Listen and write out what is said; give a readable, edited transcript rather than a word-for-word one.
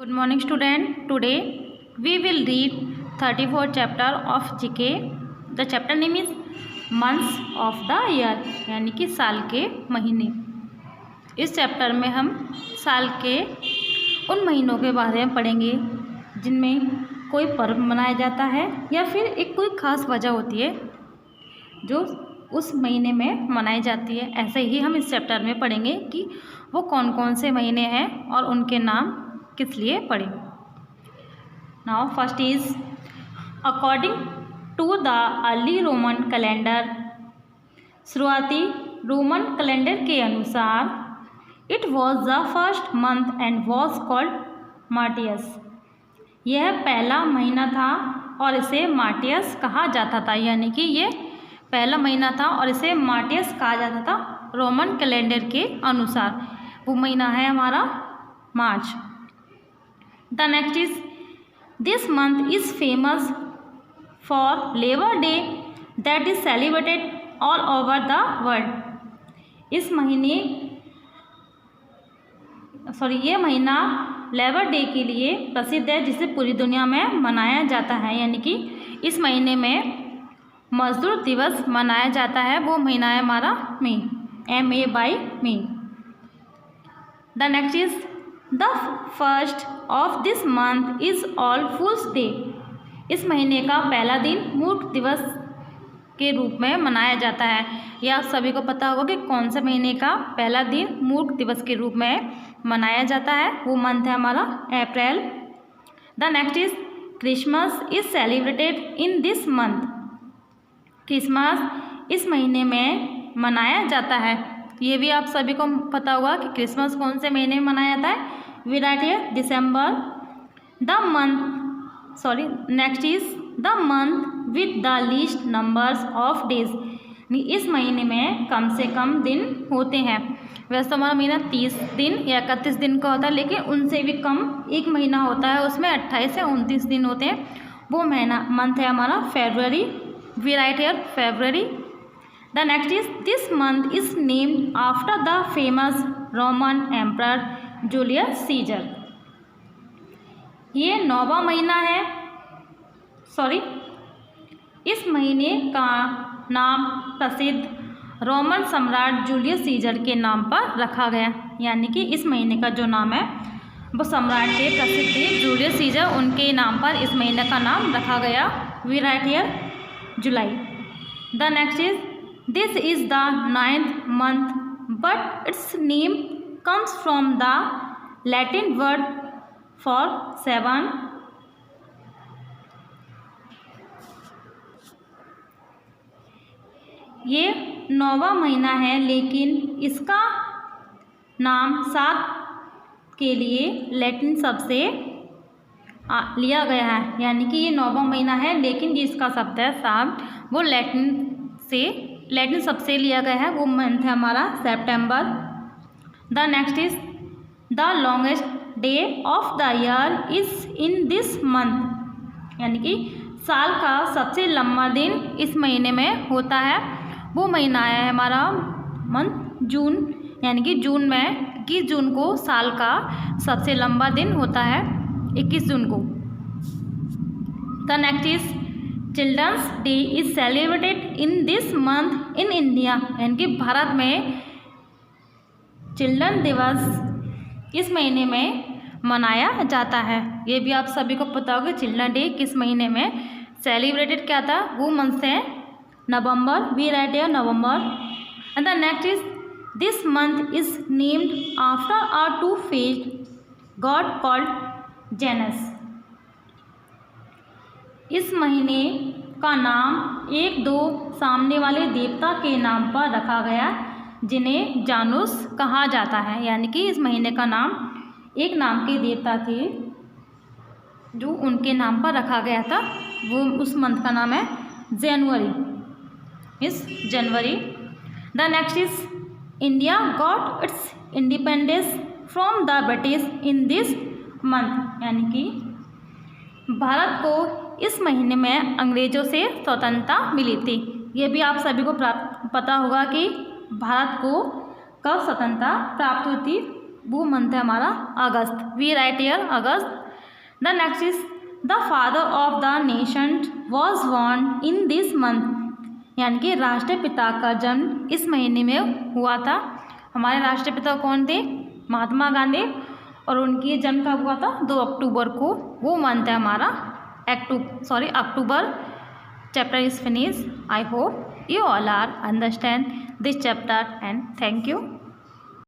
Good morning student. Today we will read 34th chapter of GK. The chapter name is months of the year यानी कि साल के महीने। इस chapter में हम साल के उन महीनों के बारे में पढ़ेंगे जिनमें कोई पर्व मनाया जाता है या फिर एक कोई ख़ास वजह होती है जो उस महीने में मनाई जाती है। ऐसे ही हम इस चैप्टर में पढ़ेंगे कि वो कौन कौन से महीने हैं और उनके नाम किस लिए पढ़ें। Now first is according to the early Roman calendar. शुरुआती रोमन कैलेंडर के अनुसार it was the first month and was called Martius. यह पहला महीना था और इसे मार्टियस कहा जाता था, यानी कि ये पहला महीना था और इसे मार्टियस कहा जाता था रोमन कैलेंडर के अनुसार। वो महीना है हमारा मार्च। The next is this month is famous for labour day that is celebrated all over the world. ये महीना लेबर डे के लिए प्रसिद्ध है जिसे पूरी दुनिया में मनाया जाता है, यानी कि इस महीने में मजदूर दिवस मनाया जाता है। वो महीना है हमारा मई, MAY। The next is the first of this month is all fools day. इस महीने का पहला दिन मूर्ख दिवस के रूप में मनाया जाता है। यह आप सभी को पता होगा कि कौन से महीने का पहला दिन मूर्ख दिवस के रूप में मनाया जाता है। वो मंथ है हमारा अप्रैल। The next is Christmas is celebrated in this month. Christmas इस महीने में मनाया जाता है। ये भी आप सभी को पता होगा कि क्रिसमस कौन से महीने में मनाया जाता है। We write December. Next is the month with the least numbers of days. इस महीने में कम से कम दिन होते हैं। वैसे तो हमारा महीना 30 दिन या 31 दिन का होता है, लेकिन उनसे भी कम एक महीना होता है, उसमें 28 से 29 दिन होते हैं। वो मंथ है हमारा फरवरी। We write February. The next is this month is named after the famous Roman emperor Julius Caesar. ये 9वां महीना है। इस महीने का नाम प्रसिद्ध रोमन सम्राट जूलियस सीजर के नाम पर रखा गया, यानी कि इस महीने का जो नाम है वो सम्राट के प्रसिद्ध जूलियस सीजर, उनके नाम पर इस महीने का नाम रखा गया we write July. The next is this is the 9th month but its name comes from the Latin word for 7. ये 9वां महीना है, लेकिन इसका नाम 7 के लिए लैटिन शब्द से लिया गया है, यानी कि ये 9वां महीना है लेकिन इसका शब्द है 7, वो लैटिन शब्द से लिया गया है। वो मंथ है हमारा सितंबर। The next is the longest day of the year is in this month, यानी कि साल का सबसे लंबा दिन इस महीने में होता है। वो महीना है हमारा मंथ जून, यानी कि जून में 21 जून को साल का सबसे लंबा दिन होता है, 21 जून को। The next is children's day is celebrated in this month in India, यानी कि भारत में चिल्ड्रन दिवस इस महीने में मनाया जाता है। ये भी आप सभी को पता होगा चिल्ड्रन डे किस महीने में सेलिब्रेटेड क्या था। वो मंथ है नवंबर। We write here November. And the next is this month is named after a 2-faced god called Janus. इस महीने का नाम 1-2 सामने वाले देवता के नाम पर रखा गया जिन्हें जानुस कहा जाता है, यानी कि इस महीने का नाम एक नाम के देवता थे जो उनके नाम पर रखा गया था। वो उस मंथ का नाम है जनवरी। The next is India got its independence from the British in this month, यानी कि भारत को इस महीने में अंग्रेज़ों से स्वतंत्रता मिली थी। ये भी आप सभी को पता होगा कि भारत को कब स्वतंत्रता प्राप्त हुई थी। वो मंथ है हमारा अगस्त. We write here August. The next is the father of the nation was born in this month. यानी कि राष्ट्रपिता का जन्म इस महीने में हुआ था. हमारे राष्ट्रपिता कौन थे? महात्मा गांधी. और उनकी जन्म कब हुआ था? 2 अक्टूबर को. वो मंथ है हमारा अक्टूबर. Chapter is finish. I hope you all are understand this chapter and thank you.